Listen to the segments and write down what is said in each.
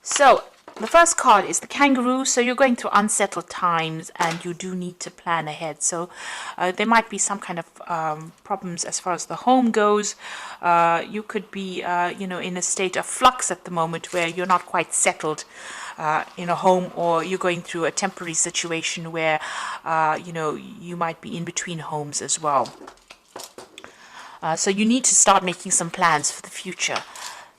So the first card is the kangaroo. So you're going through unsettled times and you do need to plan ahead. So there might be some kind of problems as far as the home goes. You could be, in a state of flux at the moment where you're not quite settled in a home, or you're going through a temporary situation where, you might be in between homes as well. So you need to start making some plans for the future.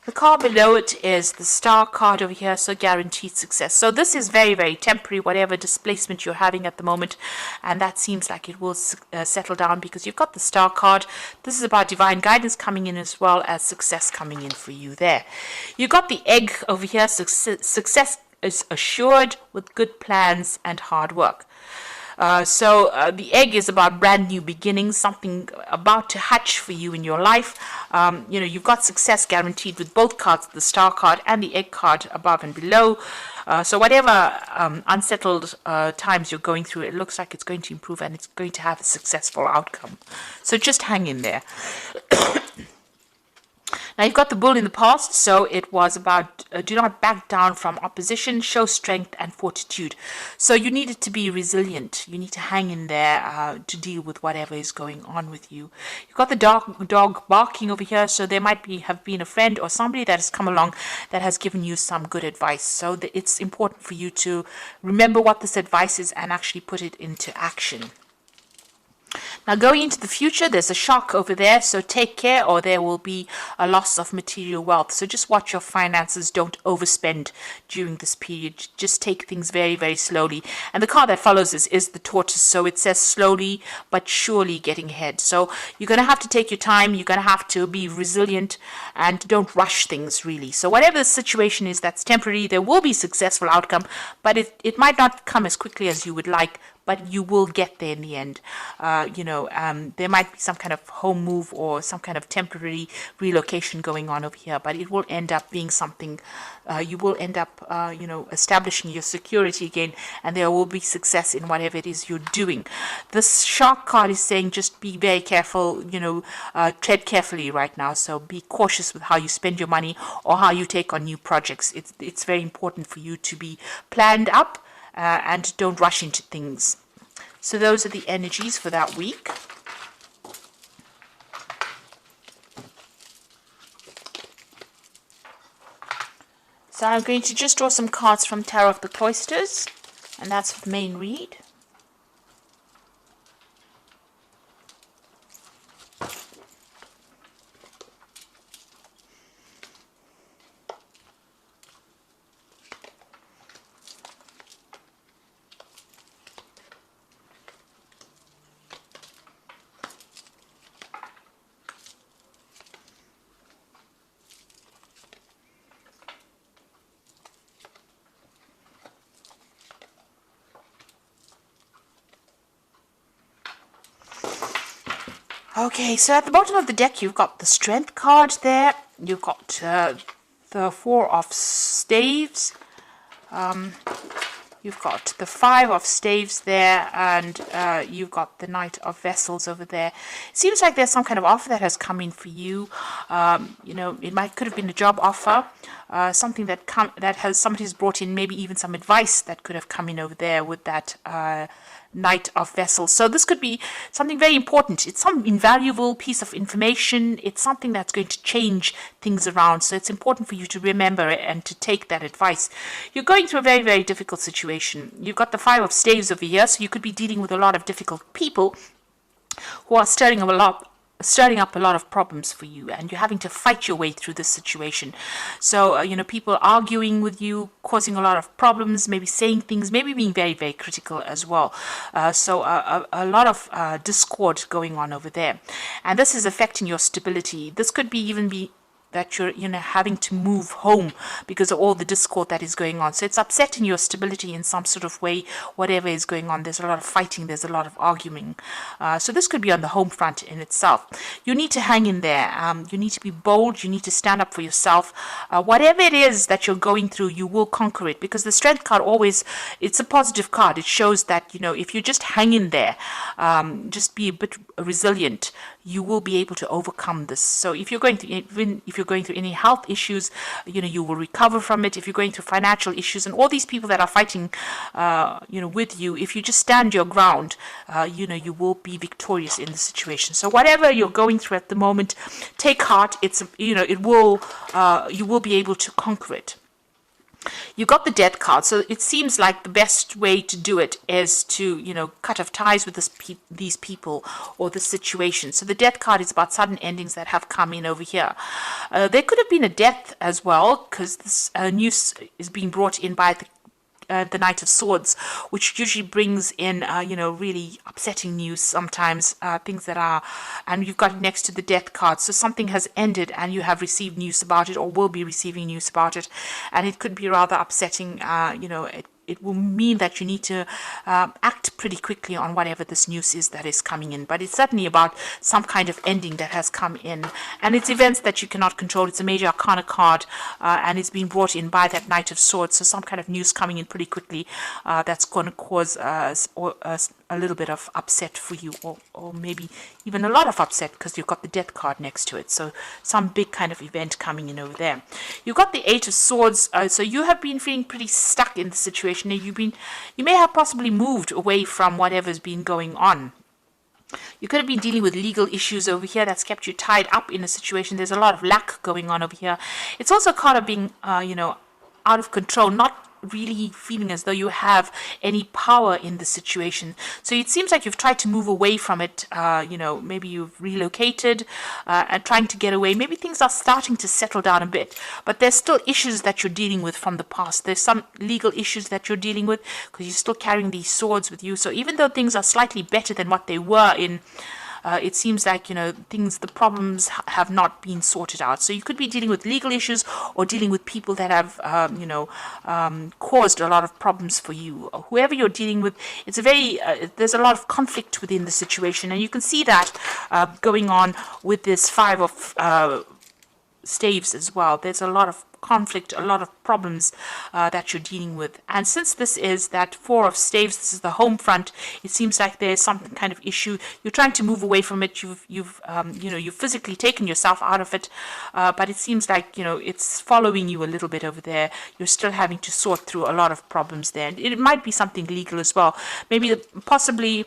The card below it is the star card over here, so guaranteed success. So this is very, very temporary, whatever displacement you're having at the moment, and that seems like it will settle down because you've got the star card. This is about divine guidance coming in as well as success coming in for you there. You've got the egg over here, success is assured with good plans and hard work. So the egg is about brand new beginnings, something about to hatch for you in your life. You've got success guaranteed with both cards, the star card and the egg card above and below. So whatever unsettled times you're going through, it looks like it's going to improve and it's going to have a successful outcome. So just hang in there. Now you've got the bull in the past, so it was about do not back down from opposition, show strength and fortitude. So you needed to be resilient. You need to hang in there to deal with whatever is going on with you. You've got the dog barking over here, so there might have been a friend or somebody that has come along that has given you some good advice. So it's important for you to remember what this advice is and actually put it into action. Now going into the future, there's a shark over there, so take care or there will be a loss of material wealth. So just watch your finances, don't overspend during this period. Just take things very, very slowly. And the card that follows is the tortoise, so it says slowly but surely getting ahead. So you're going to have to take your time, you're going to have to be resilient and don't rush things really. So whatever the situation is that's temporary, there will be successful outcome, but it might not come as quickly as you would like, but you will get there in the end. There might be some kind of home move or some kind of temporary relocation going on over here, but it will end up being something, you will end up, establishing your security again, and there will be success in whatever it is you're doing. This shark card is saying just be very careful, tread carefully right now, so be cautious with how you spend your money or how you take on new projects. It's very important for you to be planned up, and don't rush into things. So those are the energies for that week. So I'm going to just draw some cards from Tarot of the Cloisters, and that's for the main read. Okay, so at the bottom of the deck, you've got the Strength card there. You've got the Four of Staves. You've got the Five of Staves there, and you've got the Knight of Vessels over there. It seems like there's some kind of offer that has come in for you. It could have been a job offer, something that somebody's brought in, maybe even some advice that could have come in over there with that Knight of Vessels. So this could be something very important. It's some invaluable piece of information. It's something that's going to change things around. So it's important for you to remember it and to take that advice. You're going through a very, very difficult situation. You've got the Five of Staves over here, so you could be dealing with a lot of difficult people who are stirring up a lot of problems for you, and you're having to fight your way through this situation. So people arguing with you, causing a lot of problems, maybe saying things, maybe being very, very critical as well. So a lot of discord going on over there, and this is affecting your stability. This could even be that you're having to move home because of all the discord that is going on. So it's upsetting your stability in some sort of way, whatever is going on. There's a lot of fighting, there's a lot of arguing. So this could be on the home front in itself. You need to hang in there. You need to be bold. You need to stand up for yourself. Whatever it is that you're going through, you will conquer it, because the Strength card it's a positive card. It shows that, if you just hang in there, just be a bit resilient, you will be able to overcome this. So if you're going through, even if you're going through any health issues, you will recover from it. If you're going through financial issues, and all these people that are fighting, with you, if you just stand your ground, you will be victorious in the situation. So whatever you're going through at the moment, take heart. You will be able to conquer it. You got the Death card, so it seems like the best way to do it is to, cut off ties with these people or the situation. So the Death card is about sudden endings that have come in over here. There could have been a death as well, because this news is being brought in by the Knight of Swords, which usually brings in, really upsetting news sometimes, things that are, and you've got it next to the Death card. So something has ended and you have received news about it or will be receiving news about it. And it could be rather upsetting, it will mean that you need to act pretty quickly on whatever this news is that is coming in. But it's certainly about some kind of ending that has come in. And it's events that you cannot control. It's a major arcana card, and it's been brought in by that Knight of Swords. So some kind of news coming in pretty quickly that's going to cause a little bit of upset for you, or maybe even a lot of upset, because you've got the Death card next to it. So some big kind of event coming in over there. You've got the Eight of Swords. So you have been feeling pretty stuck in the situation. You may have possibly moved away from whatever's been going on. You could have been dealing with legal issues over here that's kept you tied up in a situation. There's a lot of lack going on over here. It's also a card of being, out of control, not really feeling as though you have any power in the situation. So it seems like you've tried to move away from it. Maybe you've relocated and trying to get away. Maybe things are starting to settle down a bit, but there's still issues that you're dealing with from the past. There's some legal issues that you're dealing with because you're still carrying these swords with you. So even though things are slightly better than what they were in, it seems like, the problems have not been sorted out. So you could be dealing with legal issues or dealing with people that have, caused a lot of problems for you. Whoever you're dealing with, it's there's a lot of conflict within the situation. And you can see that going on with this Five of Staves as well. There's a lot of conflict, a lot of problems that you're dealing with. And since this is that Four of Staves, this is the home front, it seems like there's some kind of issue. You're trying to move away from it. You've physically taken yourself out of it, but it seems like, it's following you a little bit over there. You're still having to sort through a lot of problems there. And it might be something legal as well. Maybe possibly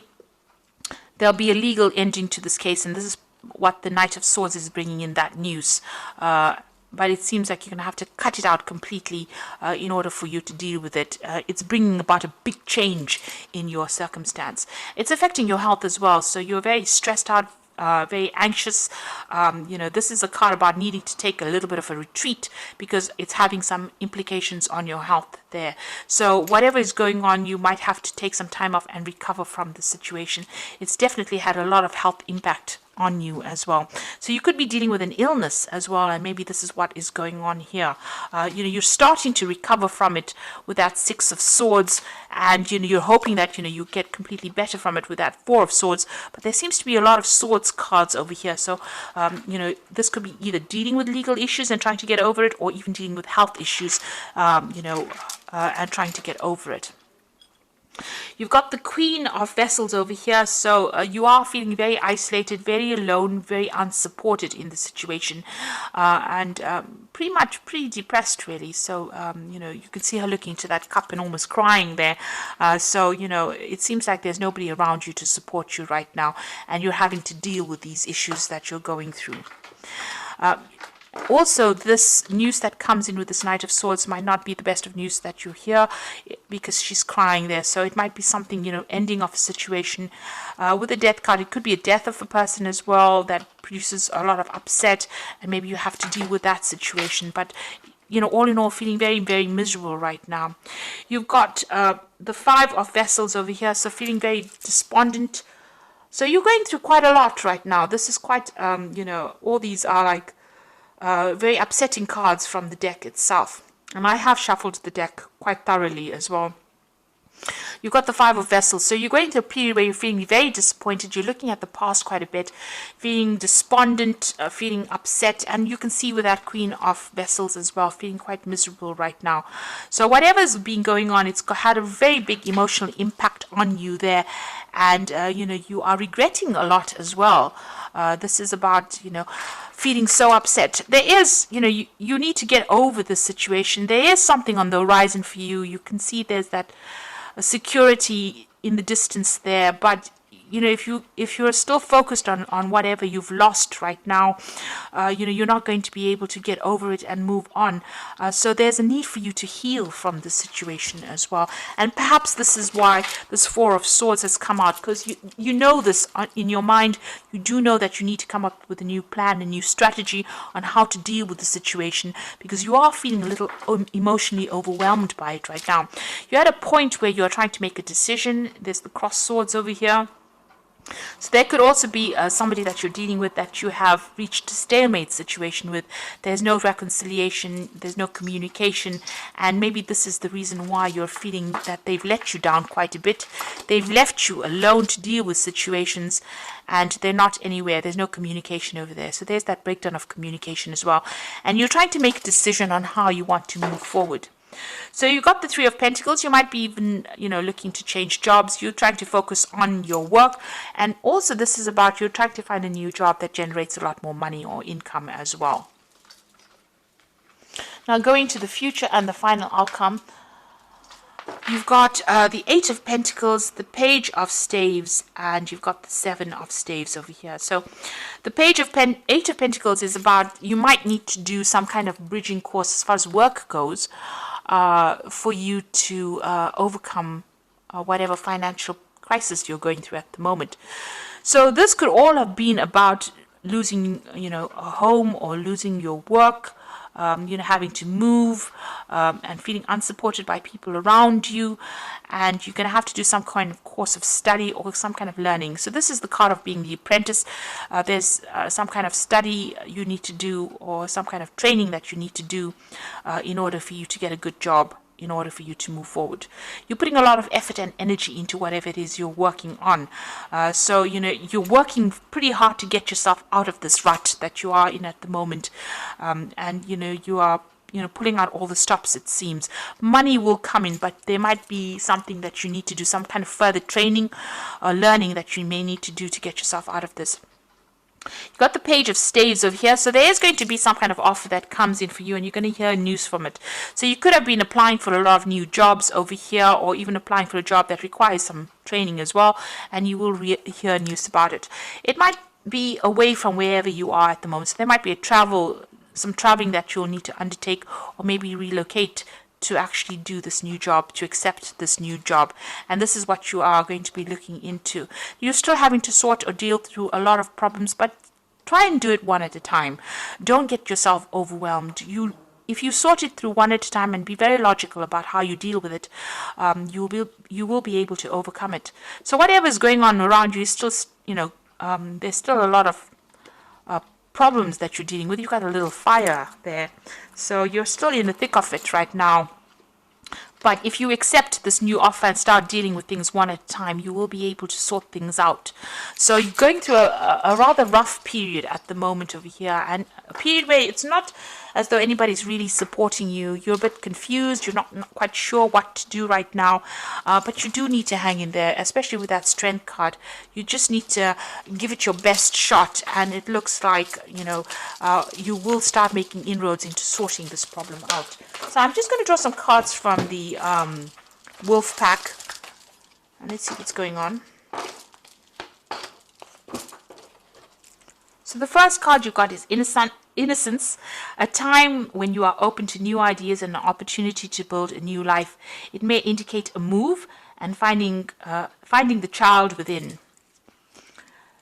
there'll be a legal ending to this case, and this is what the Knight of Swords is bringing in, that news. But it seems like you're going to have to cut it out completely in order for you to deal with it. It's bringing about a big change in your circumstance. It's affecting your health as well. So you're very stressed out, very anxious. This is a card about needing to take a little bit of a retreat because it's having some implications on your health there. So whatever is going on, you might have to take some time off and recover from the situation. It's definitely had a lot of health impact on you as well. So you could be dealing with an illness as well, and maybe this is what is going on here. You're starting to recover from it with that Six of Swords, and you're hoping that you get completely better from it with that Four of Swords. But there seems to be a lot of swords cards over here. So this could be either dealing with legal issues and trying to get over it, or even dealing with health issues, and trying to get over it. You've got the Queen of Vessels over here, so you are feeling very isolated, very alone, very unsupported in the situation, and pretty depressed, really. So, you can see her looking to that cup and almost crying there. So, it seems like there's nobody around you to support you right now, and you're having to deal with these issues that you're going through. Also, this news that comes in with this Knight of Swords might not be the best of news that you hear, because she's crying there. So it might be something, ending of a situation. With the Death card, it could be a death of a person as well that produces a lot of upset, and maybe you have to deal with that situation. But, all in all, feeling very, very miserable right now. You've got the Five of Vessels over here, so feeling very despondent. So you're going through quite a lot right now. This is quite, all these are like very upsetting cards from the deck itself. And I have shuffled the deck quite thoroughly as well. You've got the Five of Vessels. So you're going through a period where you're feeling very disappointed. You're looking at the past quite a bit, feeling despondent, feeling upset. And you can see with that Queen of Vessels as well, feeling quite miserable right now. So whatever's been going on, it's had a very big emotional impact on you there. And, you are regretting a lot as well. This is about, feeling so upset. There is, you need to get over this situation. There is something on the horizon for you. You can see there's that security in the distance there, but if you're still focused on whatever you've lost right now, you're not going to be able to get over it and move on. So there's a need for you to heal from this situation as well. And perhaps this is why this Four of Swords has come out, because you know this in your mind. You do know that you need to come up with a new plan, a new strategy on how to deal with the situation, because you are feeling a little emotionally overwhelmed by it right now. You're at a point where you're trying to make a decision. There's the cross swords over here. So there could also be somebody that you're dealing with that you have reached a stalemate situation with. There's no reconciliation, there's no communication, and maybe this is the reason why you're feeling that they've let you down quite a bit. They've left you alone to deal with situations, and they're not anywhere. There's no communication over there. So there's that breakdown of communication as well. And you're trying to make a decision on how you want to move forward. So you've got the Three of Pentacles. You might be even, looking to change jobs. You're trying to focus on your work. And also this is about you're trying to find a new job that generates a lot more money or income as well. Now going to the future and the final outcome. You've got the Eight of Pentacles, the Page of Staves, and you've got the Seven of Staves over here. So the Eight of Pentacles is about you might need to do some kind of bridging course as far as work goes, for you to overcome whatever financial crisis you're going through at the moment. So this could all have been about losing, a home or losing your work, having to move, and feeling unsupported by people around you, and you're going to have to do some kind of course of study or some kind of learning. So this is the card of being the apprentice. There's some kind of study you need to do or some kind of training that you need to do in order for you to get a good job, in order for you to move forward. You're putting a lot of effort and energy into whatever it is you're working on. So, you're working pretty hard to get yourself out of this rut that you are in at the moment. And, you are, pulling out all the stops, it seems. Money will come in, but there might be something that you need to do, some kind of further training or learning that you may need to do to get yourself out of this. You've got the Page of Staves over here, so there is going to be some kind of offer that comes in for you, and you're going to hear news from it. So you could have been applying for a lot of new jobs over here, or even applying for a job that requires some training as well, and you will hear news about it. It might be away from wherever you are at the moment, so there might be some traveling that you'll need to undertake, or maybe relocate to actually do this new job, to accept this new job. And this is what you are going to be looking into. You're still having to sort or deal through a lot of problems, but try and do it one at a time. Don't get yourself overwhelmed. If you sort it through one at a time and be very logical about how you deal with it, you will be able to overcome it. So whatever is going on around you is still, there's still a lot of problems that you're dealing with. You've got a little fire there, so you're still in the thick of it right now. But if you accept this new offer and start dealing with things one at a time, you will be able to sort things out. So you're going through a rather rough period at the moment over here, and a period where it's not as though anybody's really supporting you. You're a bit confused. You're not quite sure what to do right now, but you do need to hang in there, especially with that Strength card. You just need to give it your best shot, and it looks like, you will start making inroads into sorting this problem out. So I'm just going to draw some cards from the Wolf Pack, and let's see what's going on. So the first card you got is Innocence, a time when you are open to new ideas and an opportunity to build a new life. It may indicate a move and finding the child within.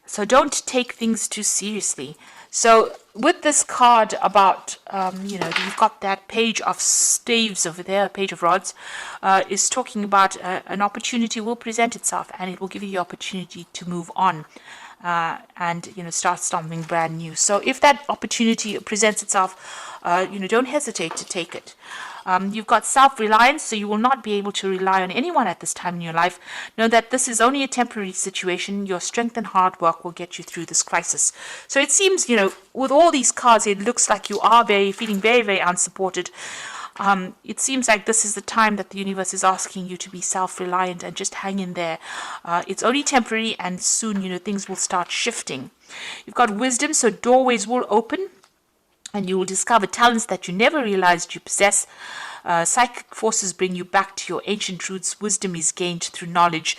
So don't take things too seriously. So with this card about, you've got that Page of Staves over there, Page of Rods, is talking about an opportunity will present itself, and it will give you the opportunity to move on. And start something brand new. So if that opportunity presents itself, don't hesitate to take it. You've got self-reliance, so you will not be able to rely on anyone at this time in your life. Know that this is only a temporary situation. Your strength and hard work will get you through this crisis. So it seems, with all these cards, it looks like you are feeling very, very unsupported. It seems like this is the time that the universe is asking you to be self-reliant and just hang in there. It's only temporary, and soon, things will start shifting. You've got wisdom, so doorways will open and you will discover talents that you never realized you possess. Psychic forces bring you back to your ancient roots. Wisdom is gained through knowledge.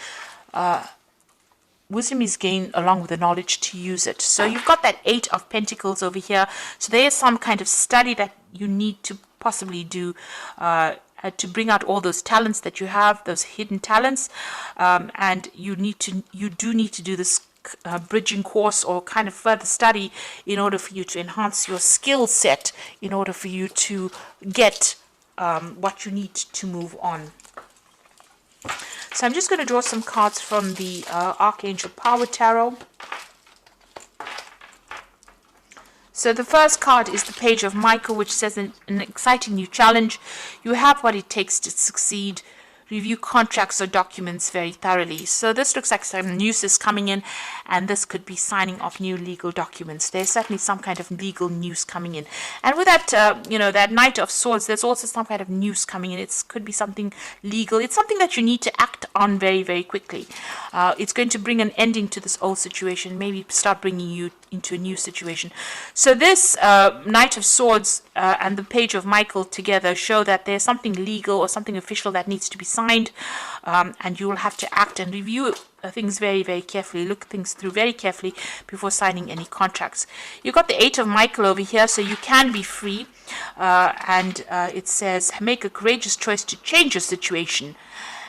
Wisdom is gained along with the knowledge to use it. So you've got that 8 of Pentacles over here. So there is some kind of study that you need to possibly do to bring out all those talents that you have, those hidden talents. And you do need to do this bridging course or kind of further study in order for you to enhance your skill set, in order for you to get what you need to move on. So I'm just going to draw some cards from the Archangel Power Tarot. So the first card is the Page of Michael, which says an exciting new challenge. You have what it takes to succeed. Review contracts or documents very thoroughly. So this looks like some news is coming in, and this could be signing of new legal documents. There's certainly some kind of legal news coming in. And with that, that Knight of Swords, there's also some kind of news coming in. It could be something legal. It's something that you need to act on very, very quickly. It's going to bring an ending to this old situation, maybe start bringing you into a new situation. So this Knight of Swords and the Page of Michael together show that there's something legal or something official that needs to be signed, and you will have to act and review things very, very carefully. Look things through very carefully before signing any contracts. You've got the 8 of Michael over here, so you can be free, and it says make a courageous choice to change your situation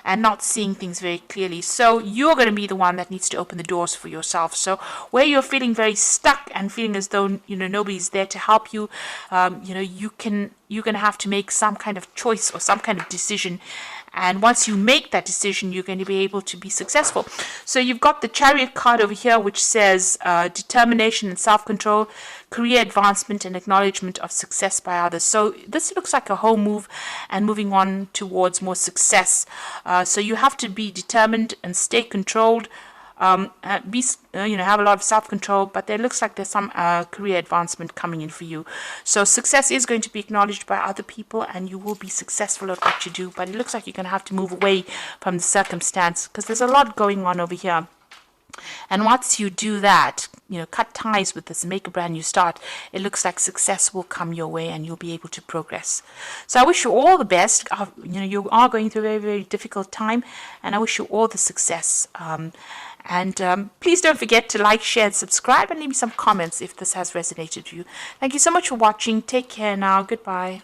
and not seeing things very clearly. So you're going to be the one that needs to open the doors for yourself. So where you're feeling very stuck and feeling as though nobody's there to help you, you're going to have to make some kind of choice or some kind of decision. And once you make that decision, you're going to be able to be successful. So you've got the Chariot card over here, which says determination and self-control, career advancement and acknowledgement of success by others. So this looks like a whole move and moving on towards more success. So you have to be determined and stay controlled. Have a lot of self-control, but there looks like there's some career advancement coming in for you. So success is going to be acknowledged by other people, and you will be successful at what you do, but it looks like you're going to have to move away from the circumstance, because there's a lot going on over here. And once you do that, cut ties with this and make a brand new start, it looks like success will come your way and you'll be able to progress. So I wish you all the best. You are going through a very, very difficult time, and I wish you all the success. Please don't forget to like, share, and subscribe, and leave me some comments if this has resonated with you. Thank you so much for watching. Take care now. Goodbye.